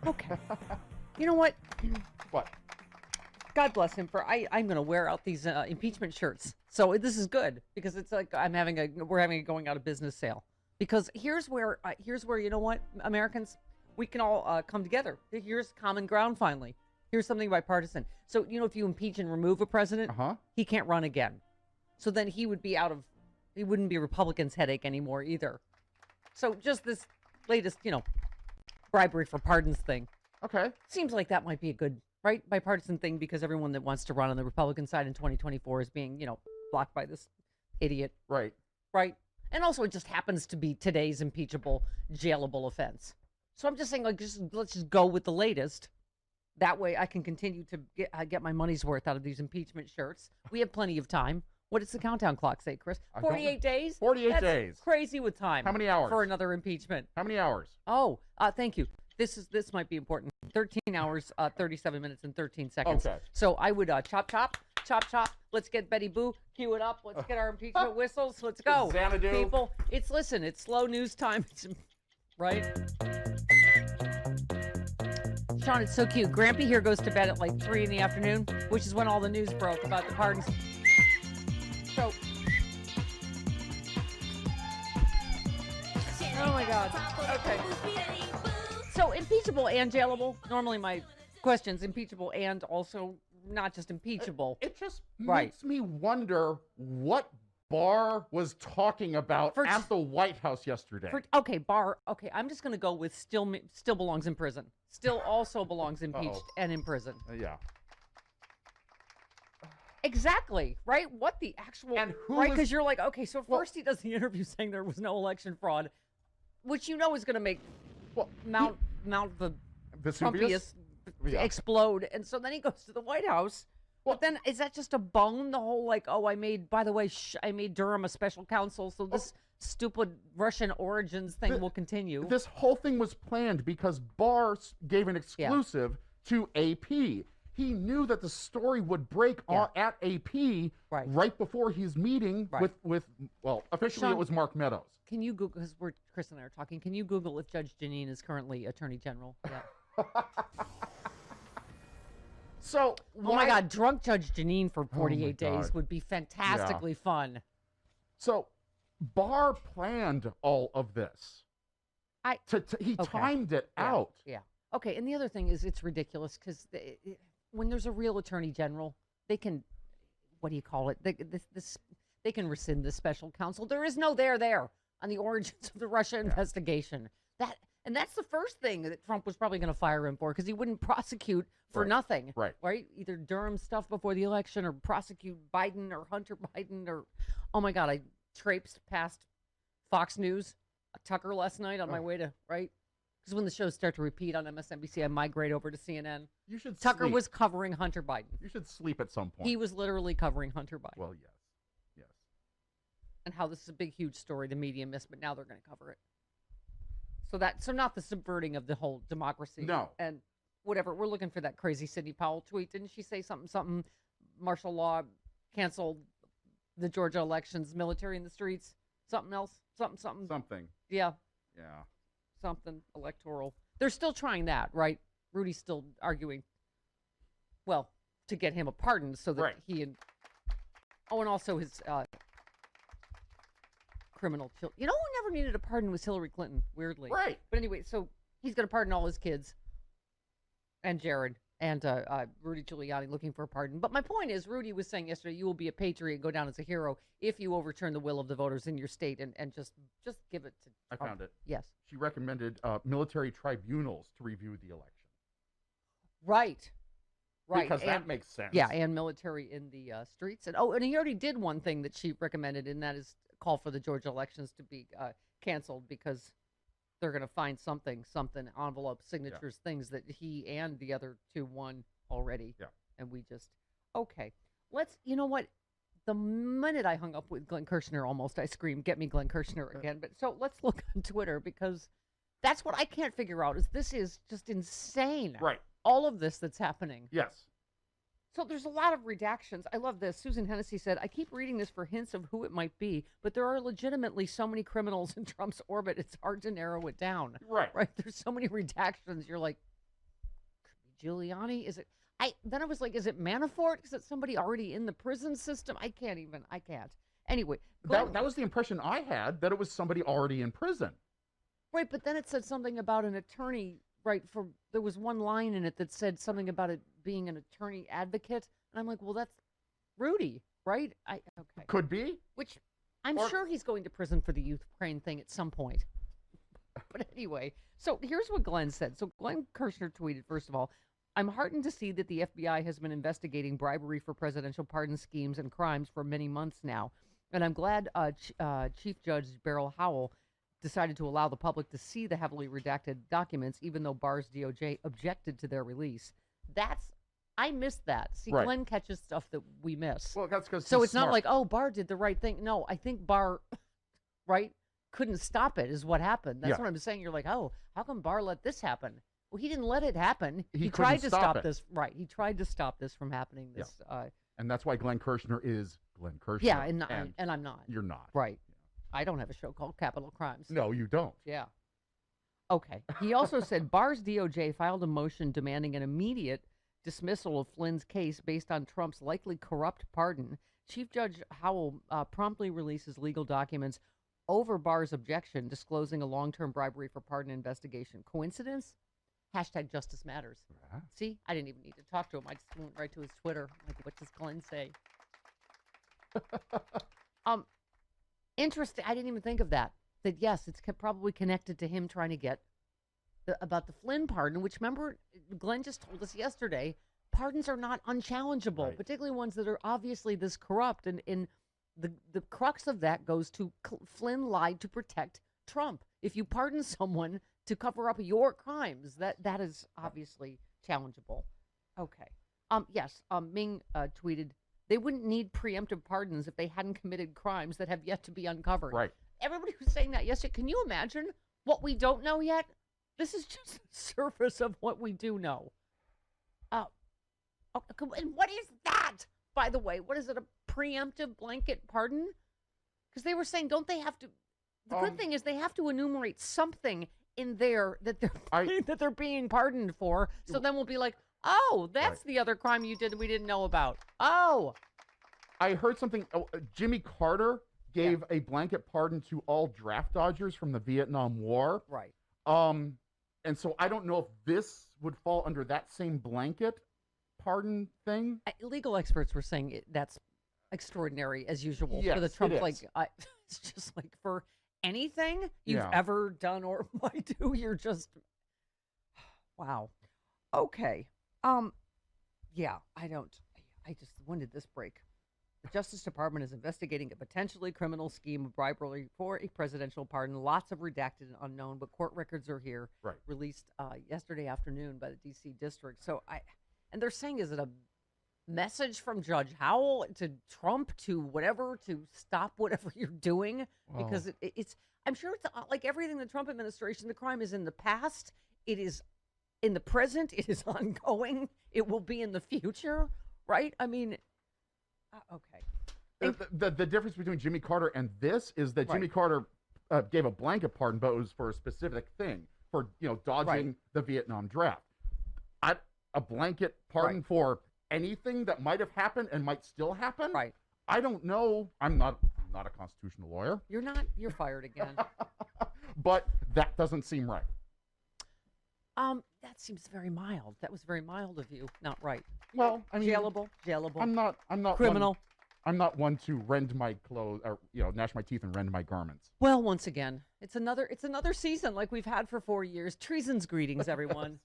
Okay. You know what? What? God bless him for I'm going to wear out these impeachment shirts. So this is good because it's like we're having a going out of business sale. Because here's where you know what, Americans, we can all come together. Here's common ground finally. Here's something bipartisan. So, if you impeach and remove a president, he can't run again. So then he wouldn't be Republicans' headache anymore either. So just this latest, bribery for pardons thing. Okay. Seems like that might be a good, right, bipartisan thing because everyone that wants to run on the Republican side in 2024 is being, blocked by this idiot. Right. Right. And also it just happens to be today's impeachable, jailable offense. So I'm just saying, let's just go with the latest. That way I can continue to get my money's worth out of these impeachment shirts. We have plenty of time. What does the countdown clock say, Chris? 48 days? 48 days. Crazy with time. How many hours? For another impeachment. How many hours? Oh, thank you. This might be important. 13 hours, 37 minutes, and 13 seconds. Okay. So I would chop, chop. Let's get Betty Boo. Cue it up. Let's get our impeachment whistles. Let's go. Xanadu. People, it's slow news time. Right? Sean, it's so cute. Grampy here goes to bed at like 3 in the afternoon, which is when all the news broke about the pardons. So, oh my God. Okay. So impeachable and jailable. Normally my question's impeachable and also not just impeachable. It just makes me wonder what Barr was talking about at the White House yesterday. Barr. Okay, I'm just going to go with still belongs in prison. Still also belongs impeached and in prison. Yeah. Exactly, right? What the actual... And who right, because you're like, okay, so first he does the interview saying there was no election fraud, which is going to make Mount Trumpius explode. And so then he goes to the White House. But then is that just a bone? The whole I made Durham a special counsel, so this stupid Russian origins thing will continue. This whole thing was planned because Barr gave an exclusive to AP. He knew that the story would break at AP right before his meeting with officially Sean, it was Mark Meadows. Can you Google, because Chris and I are talking, can you Google if Judge Jeanine is currently Attorney General? Yeah. So, oh my God, drunk Judge Jeanine for 48 days would be fantastically fun. So, Barr planned all of this. He timed it out. Yeah. Okay, and the other thing is it's ridiculous because when there's a real Attorney General, they can, what do you call it? They can rescind the special counsel. There is no there on the origins of the Russia investigation. And that's the first thing that Trump was probably going to fire him for because he wouldn't prosecute for nothing. Right? Either Durham stuff before the election or prosecute Biden or Hunter Biden or, oh my God, I traipsed past Fox News, Tucker last night on my way to, because when the shows start to repeat on MSNBC, I migrate over to CNN. You should Tucker was covering Hunter Biden. You should sleep at some point. He was literally covering Hunter Biden. Well, yes. And how this is a big, huge story the media missed, but now they're going to cover it. So not the subverting of the whole democracy. No. And whatever. We're looking for that crazy Sidney Powell tweet. Didn't she say something, martial law canceled the Georgia elections, military in the streets, something else, something. Something. Yeah. Yeah. Something electoral. They're still trying that, right? Rudy's still arguing, to get him a pardon so that he and, and also his criminal children. You know who never needed a pardon was Hillary Clinton, weirdly. Right. But anyway, so he's going to pardon all his kids and Jared and Rudy Giuliani looking for a pardon. But my point is, Rudy was saying yesterday, you will be a patriot, go down as a hero if you overturn the will of the voters in your state and just give it to Trump. I found it. Yes. She recommended military tribunals to review the election. Right. Because that makes sense. Yeah, and military in the streets. And he already did one thing that she recommended, and that is call for the Georgia elections to be canceled because they're going to find something, envelopes, signatures, things that he and the other two won already. Yeah. And we just, you know what? The minute I hung up with Glenn Kirshner, almost I screamed, get me Glenn Kirshner again. But so let's look on Twitter because that's what I can't figure out is this is just insane. Right. All of this that's happening. Yes. So there's a lot of redactions. I love this. Susan Hennessy said, I keep reading this for hints of who it might be, but there are legitimately so many criminals in Trump's orbit, it's hard to narrow it down. Right. There's so many redactions. You're like, Giuliani? Is it? Then I was like, is it Manafort? Is it somebody already in the prison system? I can't. Anyway, that was the impression I had, that it was somebody already in prison. Right, but then it said something about an attorney. Right, there was one line in it that said something about it being an attorney advocate, and I'm like, well, that's Rudy, right? Okay. Could be. Which I'm sure he's going to prison for the Ukraine thing at some point. But anyway, so here's what Glenn said. So Glenn Kirshner tweeted, first of all, I'm heartened to see that the FBI has been investigating bribery for presidential pardon schemes and crimes for many months now. And I'm glad Chief Judge Beryl Howell decided to allow the public to see the heavily redacted documents, even though Barr's DOJ objected to their release. I missed that. See, right. Glenn catches stuff that we miss. Well, that's because so it's smart. Not like, oh, Barr did the right thing. No, I think Barr, right, couldn't stop it is what happened. That's what I'm saying. You're like, oh, how come Barr let this happen? Well, he didn't let it happen. He tried to stop this. Right. He tried to stop this from happening. And that's why Glenn Kirshner is Glenn Kirshner. Yeah, and I'm not. You're not. Right. I don't have a show called Capital Crimes. No, you don't. Yeah. Okay. He also said Barr's DOJ filed a motion demanding an immediate dismissal of Flynn's case based on Trump's likely corrupt pardon. Chief Judge Howell promptly releases legal documents over Barr's objection, disclosing a long-term bribery for pardon investigation. Coincidence? #Justice Matters. Yeah. See, I didn't even need to talk to him. I just went right to his Twitter. Like, what does Glenn say? Interesting. I didn't even think of that. That yes, it's probably connected to him trying to get about the Flynn pardon, which, remember, Glenn just told us yesterday, pardons are not unchallengeable, right. particularly ones that are obviously this corrupt. And the crux of that goes to Flynn lied to protect Trump. If you pardon someone to cover up your crimes, that is obviously challengeable. Okay. Yes. Ming tweeted, they wouldn't need preemptive pardons if they hadn't committed crimes that have yet to be uncovered. Right. Everybody was saying that yesterday. Can you imagine what we don't know yet? This is just the surface of what we do know. And what is that, by the way? What is it, a preemptive blanket pardon? Because they were saying, don't they have to? The good thing is they have to enumerate something in there that they're being pardoned for. So then we'll be like, oh, that's the other crime you did that we didn't know about. Oh. I heard something. Jimmy Carter gave a blanket pardon to all draft dodgers from the Vietnam War. Right. And so I don't know if this would fall under that same blanket pardon thing. Legal experts were saying that's extraordinary as usual for the Trump. It's just like for anything you've ever done or might do, you're just wow. Okay. When did this break? The Justice Department is investigating a potentially criminal scheme of bribery for a presidential pardon. Lots of redacted and unknown, but court records are here. Right. Released yesterday afternoon by the D.C. District. So and they're saying, is it a message from Judge Howell to Trump to whatever to stop whatever you're doing? Because it's, I'm sure it's like everything in the Trump administration. The crime is in the past. It is in the present. It is ongoing. It will be in the future. Right? I mean. Okay. The difference between Jimmy Carter and this is that Jimmy Carter gave a blanket pardon, but it was for a specific thing, for dodging the Vietnam draft. A blanket pardon for anything that might have happened and might still happen. Right. I don't know. I'm not a constitutional lawyer. You're not. You're fired again. But that doesn't seem right. That seems very mild. That was very mild of you. Not right. Well, I mean, jailable. I'm not criminal. I'm not one to rend my clothes or gnash my teeth and rend my garments. Well, once again, it's another season like we've had for 4 years. Treason's greetings, everyone.